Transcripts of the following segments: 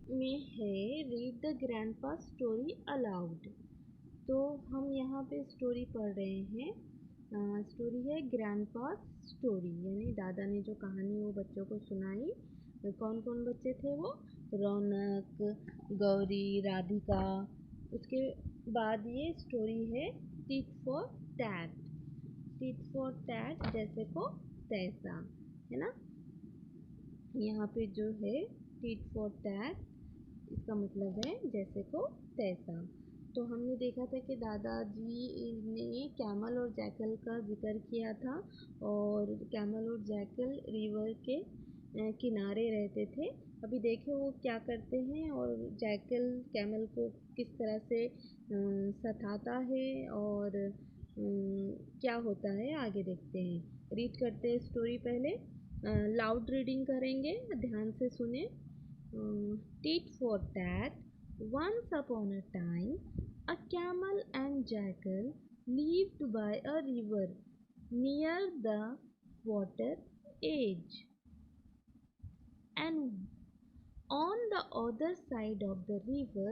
में है read the grandpa story allowed. तो हम यहाँ पे स्टोरी पढ़ रहे हैं। स्टोरी है ग्रैंडपा स्टोरी, यानी दादा ने जो कहानी वो बच्चों को सुनाई। कौन कौन बच्चे थे वो? रौनक, गौरी, राधिका। उसके बाद ये स्टोरी है tit for tat. Tit for tat, जैसे को तैसा, है ना। यहाँ पे जो है टिट फॉर टैट, इसका मतलब है जैसे को तैसा। तो हमने देखा था कि दादाजी ने कैमल और जैकल का जिक्र किया था, और कैमल और जैकल रिवर के किनारे रहते थे। अभी देखें वो क्या करते हैं, और जैकल कैमल को किस तरह से सताता है, और क्या होता है आगे देखते हैं। रीड करते हैं स्टोरी पहले। लाउड रीडिंग करेंगे, ध्यान से सुने। tit for tat, once upon a time, a camel and jackal lived by a river near the water edge, and on the other side of the river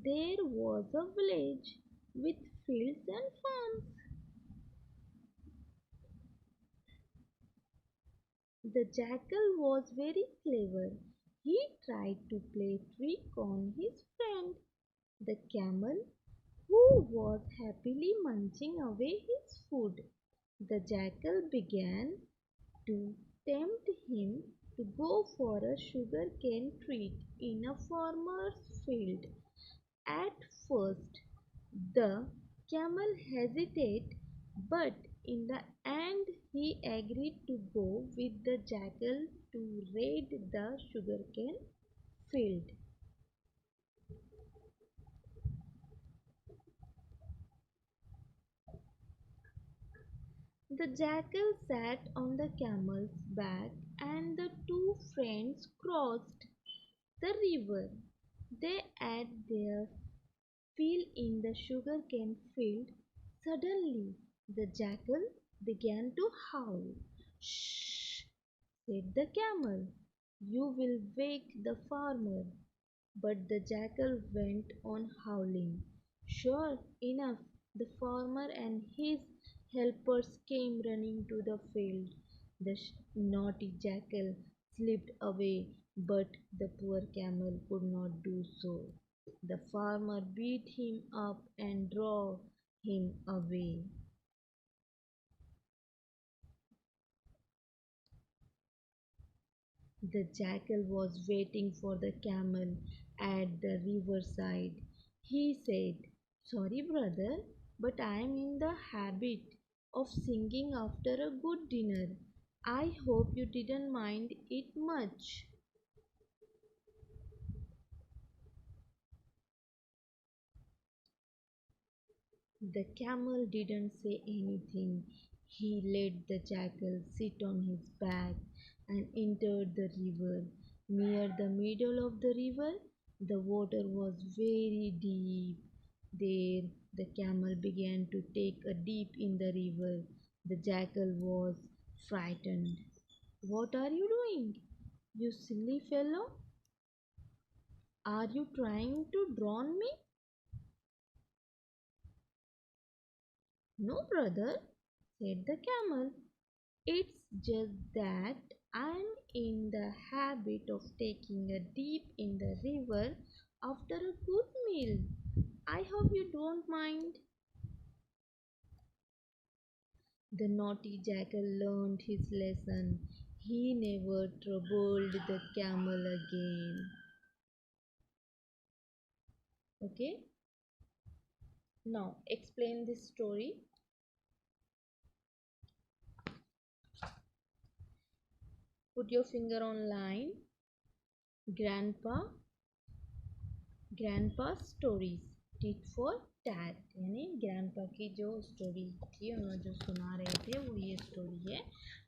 there was a village with fields and farms. The jackal was very clever. He tried to play trick on his friend, the camel, who was happily munching away his food. The jackal began to tempt him to go for a sugarcane treat in a farmer's field. At first, the camel hesitated, but in the end he agreed to go with the jackal to raid the sugarcane field. The jackal sat on the camel's back, and the two friends crossed the river. They had their fill in the sugarcane field. Suddenly, the jackal began to howl. "Shh!" said the camel. "You will wake the farmer." But the jackal went on howling. Sure enough, the farmer and his helpers came running to the field. The naughty jackal slipped away, but the poor camel could not do so. The farmer beat him up and drove him away. The jackal was waiting for the camel at the riverside. He said, "Sorry, brother, but I am in the habit of singing after a good dinner. I hope you didn't mind it much." The camel didn't say anything. He let the jackal sit on his back and entered the river. Near the middle of the river, the water was very deep. There, the camel began to take a dip in the river. The jackal was frightened. "What are you doing, you silly fellow? Are you trying to drown me?" "No, brother," said the camel. "It's just that I'm in the habit of taking a dip in the river after a good meal. I hope you don't mind." The naughty jackal learned his lesson. He never troubled the camel again. Okay, now explain this story. Put your finger on line. Grandpa grandpa stories tit for tat, यानी grandpa की जो story थी उन्होंने जो सुना रहे थे वो ये स्टोरी है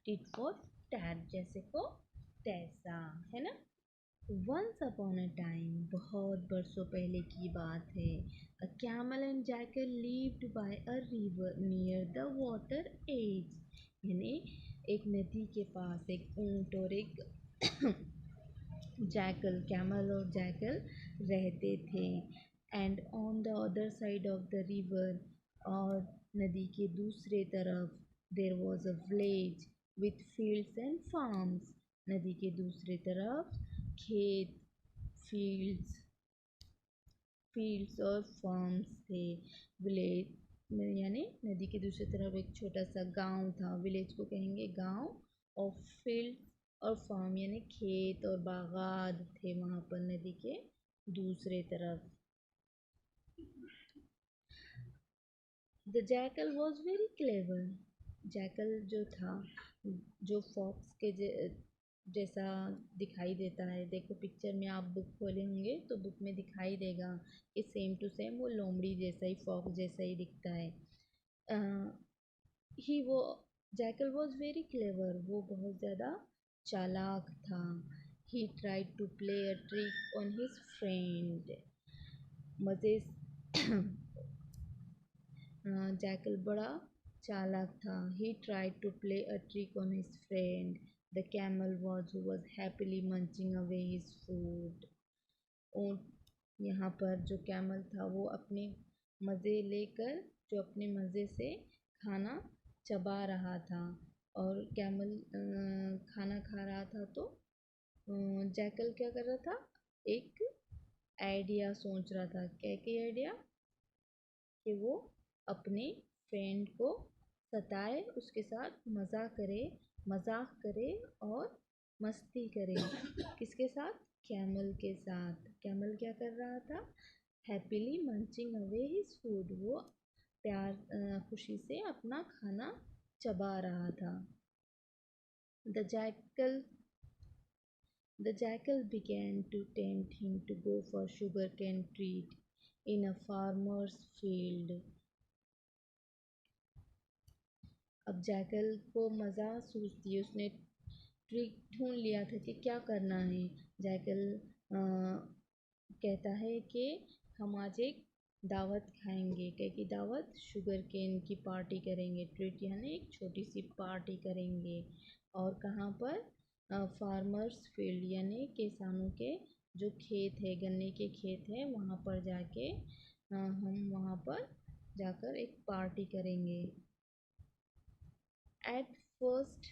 टिट फॉर टैट, जैसे को तैसा, है ना। वंस अपॉन अ टाइम, बहुत बरसों पहले की बात है। A camel and jackal lived by a river near the water edge, यानी एक नदी के पास एक ऊंट और एक जैकल, कैमल और जैकल रहते थे। And on the other side of the river, और नदी के दूसरे तरफ, there was a village with fields and farms. नदी के दूसरे तरफ खेत, फील्ड्स फील्ड्स और फार्म्स थे। विलेज यानी नदी की दूसरी तरफ एक छोटा सा गांव था, विलेज को कहेंगे गांव, और फील्ड और फार्म यानी खेत और बागात थे वहाँ पर नदी के दूसरे तरफ। The jackal was very clever. Jackal जो था, जो फॉक्स के जैसा दिखाई देता है। देखो पिक्चर में आप बुक खोले होंगे तो बुक में दिखाई देगा कि सेम टू सेम वो लोमड़ी जैसा ही, फॉक्स जैसा ही दिखता है। ही वो जैकल वॉज वेरी क्लेवर, वो बहुत ज़्यादा चालाक था। He tried to play a trick on his friend. मज़े जैकल बड़ा चालाक था। He tried to play a trick on his friend, the camel who was happily munching away his food. ऊँट, यहाँ पर जो कैमल था वो अपने मज़े लेकर, जो अपने मज़े से खाना चबा रहा था, और कैमल खाना खा रहा था, तो जैकल क्या कर रहा था, एक आइडिया सोच रहा था। क्या क्या आइडिया? कि वो अपने फ्रेंड को सताए, उसके साथ मजाक करे और मस्ती करे। किसके साथ? कैमल के साथ। कैमल क्या कर रहा था? Happily munching away his food, वो खुशी से अपना खाना चबा रहा था। The jackal The jackal began to tempt him to go for sugarcane treat in a farmer's field. अब जैकल को मज़ा सूझती है, उसने ट्रिक ढूंढ लिया था कि क्या करना है। जैकल कहता है कि हम आज एक दावत खाएंगे। क्या की दावत? शुगर केन की पार्टी करेंगे। ट्रीट यानी एक छोटी सी पार्टी करेंगे। और कहाँ पर? फार्मर्स फील्ड यानी किसानों के जो खेत है, गन्ने के खेत है, वहाँ पर जाके हम वहाँ पर जाकर एक पार्टी करेंगे। At first,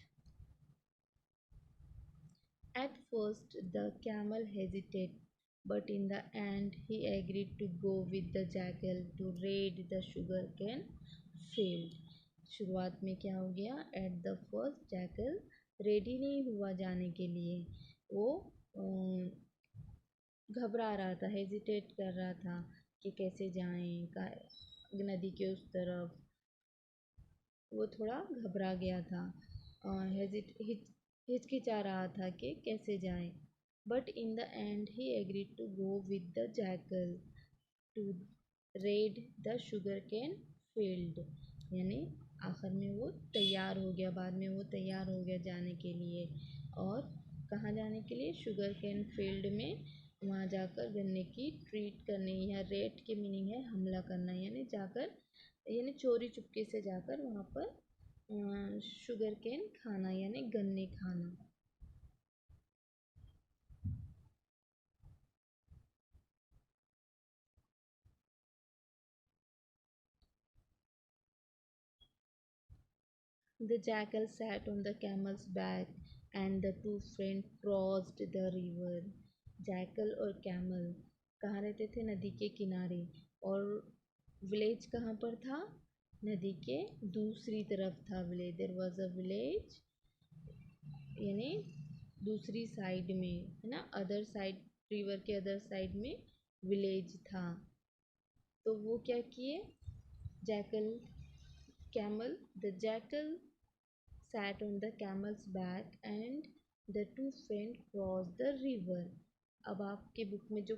at first the camel hesitated, but in the end he agreed to go with the jackal to raid the sugarcane field. शुरुआत में क्या हो गया? At the first jackal ready नहीं हुआ जाने के लिए, वो घबरा रहा था, हेजिटेट कर रहा था कि कैसे जाएं नदी के उस तरफ। वो थोड़ा घबरा गया था, हिचकिचा रहा था कि कैसे जाए। But in the end he agreed to go with the jackal to raid the sugar cane field, यानी आखिर में वो तैयार हो गया, बाद में वो तैयार हो गया जाने के लिए। और कहाँ जाने के लिए? शुगर कैन फील्ड में। वहाँ जाकर गन्ने की ट्रीट करने, या रेड की मीनिंग है हमला करना, यानी जाकर, यानी चोरी चुपके से जाकर वहाँ पर शुगर केन खाना, यानी गन्ने खाना। The jackal sat on the camel's back and the two friends crossed the river. Jackal और कैमल कहाँ रहते थे? नदी के किनारे। और विलेज कहाँ पर था? नदी के दूसरी तरफ था village. There was a village, यानी दूसरी साइड में, है ना, अदर साइड, रिवर के अदर साइड में विलेज था। तो वो क्या किए? Jackal, camel, the jackal sat on the camel's back and the two friends crossed the river. अब आपके बुक में जो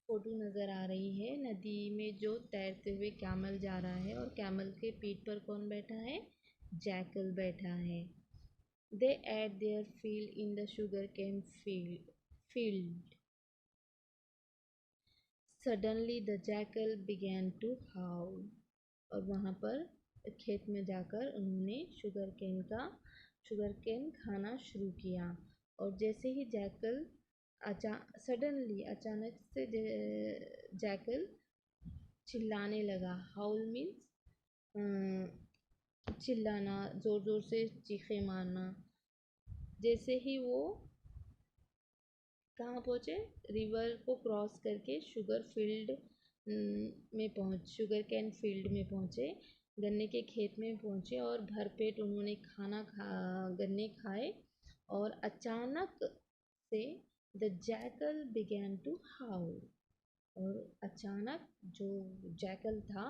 फोटो नज़र आ रही है, नदी में जो तैरते हुए कैमल जा रहा है, और कैमल के पीठ पर कौन बैठा है? जैकल बैठा है। They ate their fill in the sugarcane field. Suddenly the jackal began to howl. और वहाँ पर खेत में जाकर उन्होंने शुगर केन खाना शुरू किया। और जैसे ही जैकल सडनली अचानक से जैकल चिल्लाने लगा। हाउल मीन्स चिल्लाना, ज़ोर ज़ोर से चीखें मारना। जैसे ही वो कहाँ पहुँचे, रिवर को क्रॉस करके शुगर कैन फील्ड में पहुँचे, गन्ने के खेत में पहुँचे और भरपेट उन्होंने गन्ने खाए। और अचानक से द जैकल बिगैन टू हाउल, और अचानक जो जैकल था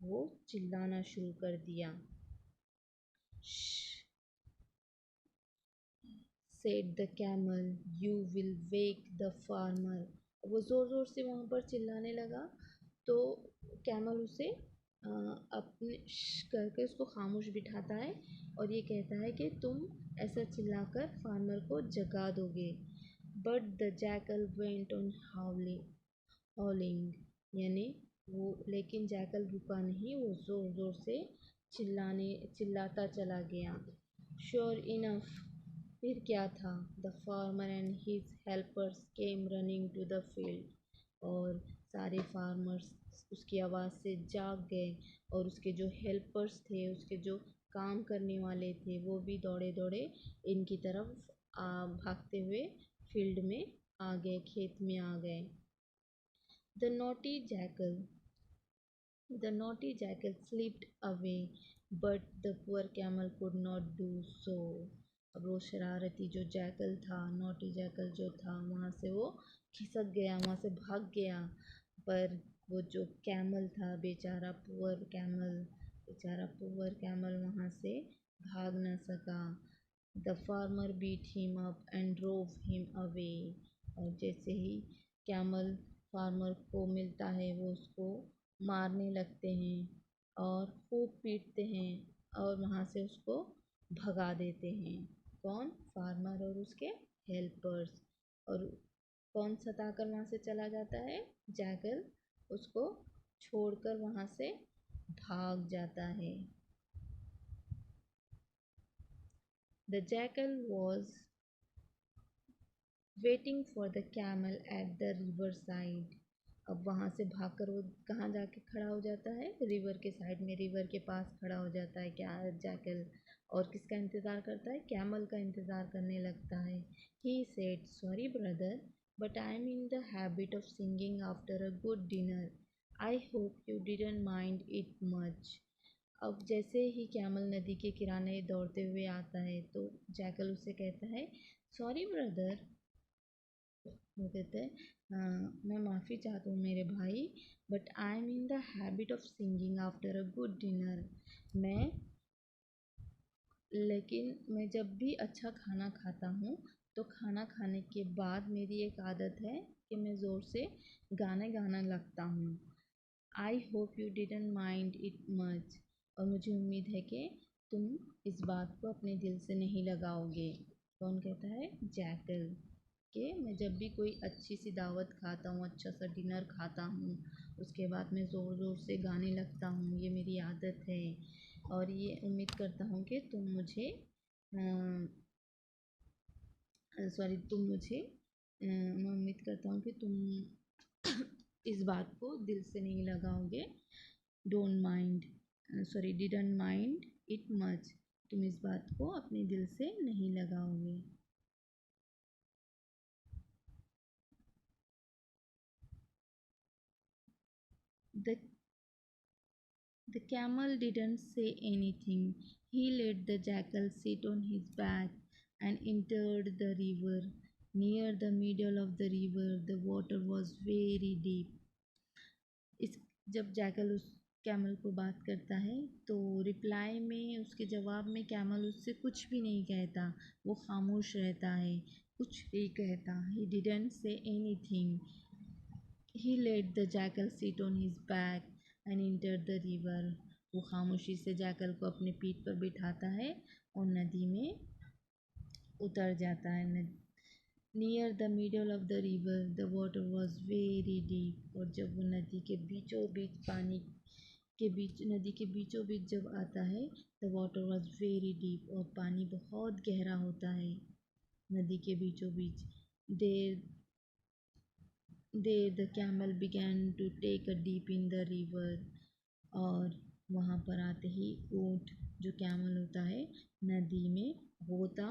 वो चिल्लाना शुरू कर दिया। Said the camel, you will wake the farmer. वो ज़ोर ज़ोर से वहाँ पर चिल्लाने लगा, तो कैमल उसे अपने करके उसको खामोश बिठाता है और ये कहता है कि तुम ऐसा चिल्लाकर फार्मर को जगा दोगे। But the jackal went on हॉलिंग, यानी लेकिन जैकल रुका नहीं, वो ज़ोर ज़ोर से चिल्लाता चला गया। श्योर इनफ, फिर क्या था, the farmer and his helpers came running to the field, और सारे फार्मर्स उसकी आवाज़ से जाग गए और उसके जो हेल्पर्स थे, उसके जो काम करने वाले थे, वो भी दौड़े दौड़े इनकी तरफ भागते हुए फील्ड में आ गए, खेत में आ गए। The naughty jackal The naughty jackal slipped away, but the poor camel could not do so. अब वो शरारती जो जैकल था, नॉटी जैकल जो था, वहाँ से वो खिसक गया, वहाँ से भाग गया। पर वो जो कैमल था, बेचारा पुअर कैमल वहाँ से भाग न सका। The farmer beat him up and drove him away, और जैसे ही कैमल फार्मर को मिलता है वो उसको मारने लगते हैं और खूब पीटते हैं और वहाँ से उसको भगा देते हैं। कौन? फार्मर और उसके हेल्पर्स। और कौन सताकर वहाँ से चला जाता है? जैकल उसको छोड़कर वहाँ से भाग जाता है। The jackal was waiting for the camel at the river side. अब वहाँ से भागकर वो कहाँ जाके खड़ा हो जाता है? रिवर के साइड में, रिवर के पास खड़ा हो जाता है क्या जैकल, और किसका इंतज़ार करता है? कैमल का इंतज़ार करने लगता है। He said, sorry brother, but I am in the habit of singing after a good dinner, I hope you didn't mind it much. अब जैसे ही कैमल नदी के किनारे दौड़ते हुए आता है तो जैकल उससे कहता है, सॉरी ब्रदर, वो कहते हैं मैं माफ़ी चाहता हूँ मेरे भाई, but I am in the habit of singing after a good dinner. लेकिन मैं जब भी अच्छा खाना खाता हूँ तो खाना खाने के बाद मेरी एक आदत है कि मैं ज़ोर से गाने गाना लगता हूँ। आई hope you didn't mind it much, और मुझे उम्मीद है कि तुम इस बात को अपने दिल से नहीं लगाओगे। कौन कहता है? जैकल। कि मैं जब भी कोई अच्छी सी दावत खाता हूँ, अच्छा सा डिनर खाता हूँ, उसके बाद मैं ज़ोर ज़ोर से गाने लगता हूँ, ये मेरी आदत है। और ये उम्मीद करता हूँ कि तुम मुझे मैं उम्मीद करता हूँ कि तुम इस बात को दिल से नहीं लगाओगे। डिडंट माइंड इट मच, तुम इस बात को अपने दिल से नहीं लगाओगे। The The camel didn't say anything. He let the jackal sit on his back and entered the river. Near the middle of the river, the water was very deep. इस जब जैकल उस कैमल को बात करता है तो reply में, उसके जवाब में कैमल उससे कुछ भी नहीं कहता, वो खामोश रहता है, कुछ नहीं कहता। He didn't say anything. He let the jackal sit on his back and entered the river. वो खामोशी से जैकल को अपने पीठ पर बिठाता है और नदी में उतर जाता है। Near the middle of the river the water was very deep, और जब वो नदी के बीचों बीच नदी के बीचों बीच जब आता है, the water was very deep, और पानी बहुत गहरा होता है नदी के बीचों बीच। देर There the camel began to take a dip in the river. और वहाँ पर आते ही ऊँट जो कैमल होता है नदी में गोता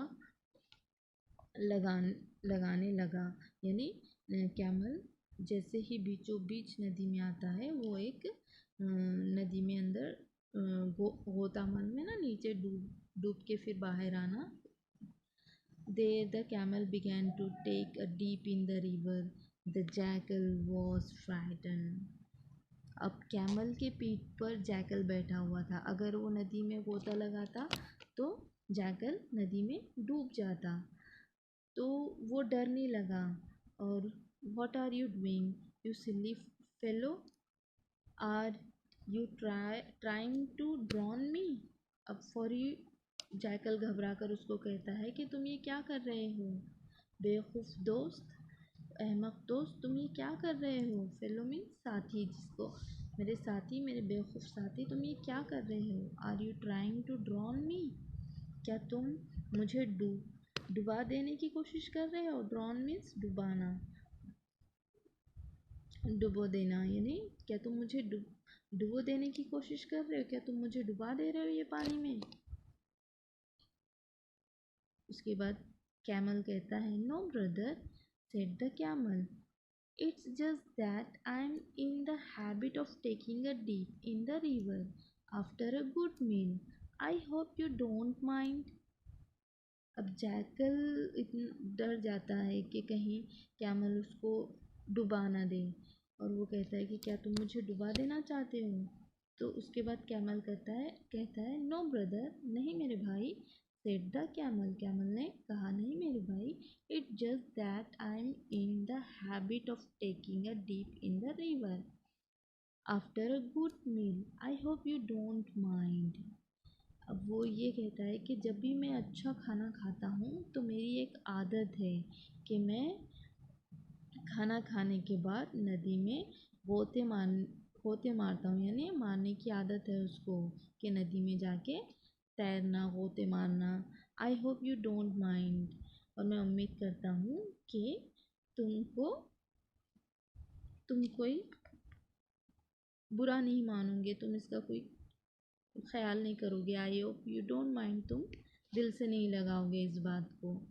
लगाने लगा। यानी कैमल जैसे ही बीचों बीच नदी में आता है वो एक नदी में अंदर गोता मन में ना नीचे डूब डूब के फिर बाहर आना। There the camel began to take a dip in the river. The jackal was frightened. अब कैमल के पीठ पर जैकल बैठा हुआ था। अगर वो नदी में गोता लगाता तो जैकल नदी में डूब जाता। तो वो डरने लगा और What are you doing, you silly fellow? Are you trying to drown me? अब फौरी जैकल घबरा कर उसको कहता है कि तुम ये क्या कर रहे हो बेवकूफ़ दोस्त, अहमक दोस्त, तुम ये क्या कर रहे हो। फेलो मीन्स साथी, जिसको मेरे साथी, मेरे बेवकूफ़ साथी, तुम ये क्या कर रहे हो। Are you trying to drown me, क्या तुम मुझे डुबा देने की कोशिश कर रहे हो। ड्रॉन मीन्स डुबाना, डुबो देना, यानी क्या तुम मुझे डुबो देने की कोशिश कर रहे हो, क्या तुम मुझे डुबा दे रहे हो ये पानी में। उसके बाद कैमल कहता है no brother, said the camel, it's just that I am in the habit of taking a dip in the river after a good meal, I hope you don't mind. अब जैकल इतना डर जाता है कि कहीं camel उसको डुबा ना दे और वो कहता है कि क्या तुम मुझे डुबा देना चाहते हो। तो उसके बाद कैमल कहता है नो ब्रदर, नहीं मेरे भाई। सेड द कैमल, कैमल ने कहा नहीं मेरे भाई। It just that I am in the habit of taking a dip in the river after a good meal, I hope you don't mind. अब वो ये कहता है कि जब भी मैं अच्छा खाना खाता हूँ तो मेरी एक आदत है कि मैं खाना खाने के बाद नदी में गोते मारता हूँ। यानी मारने की आदत है उसको कि नदी में जाके तैरना, गोते मारना। आई होप यू डोंट माइंड, और मैं उम्मीद करता हूँ कि तुम कोई बुरा नहीं मानोगे, तुम इसका कोई ख्याल नहीं करोगे। आई होप यू डोंट माइंड, तुम दिल से नहीं लगाओगे इस बात को।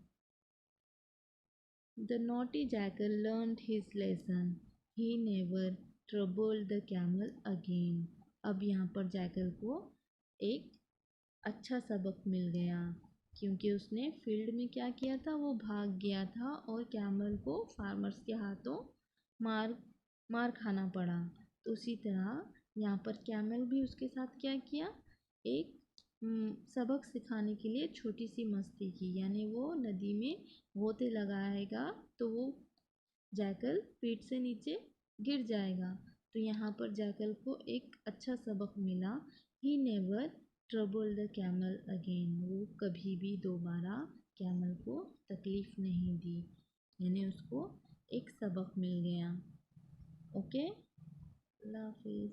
The naughty jackal learned his lesson. He never troubled the camel again. अब यहाँ पर जैकल को एक अच्छा सबक मिल गया, क्योंकि उसने फील्ड में क्या किया था, वो भाग गया था और कैमल को फार्मर्स के हाथों मार मार खाना पड़ा। तो उसी तरह यहाँ पर कैमल भी उसके साथ क्या किया, एक सबक सिखाने के लिए छोटी सी मस्ती की। यानी वो नदी में गोते लगाएगा तो वो जैकल पीठ से नीचे गिर जाएगा। तो यहाँ पर जैकल को एक अच्छा सबक मिला। He never trouble the camel again, वो कभी भी दोबारा कैमल को तकलीफ़ नहीं दी। यानी उसको एक सबक मिल गया। ओके, अल्लाह हाफिज़।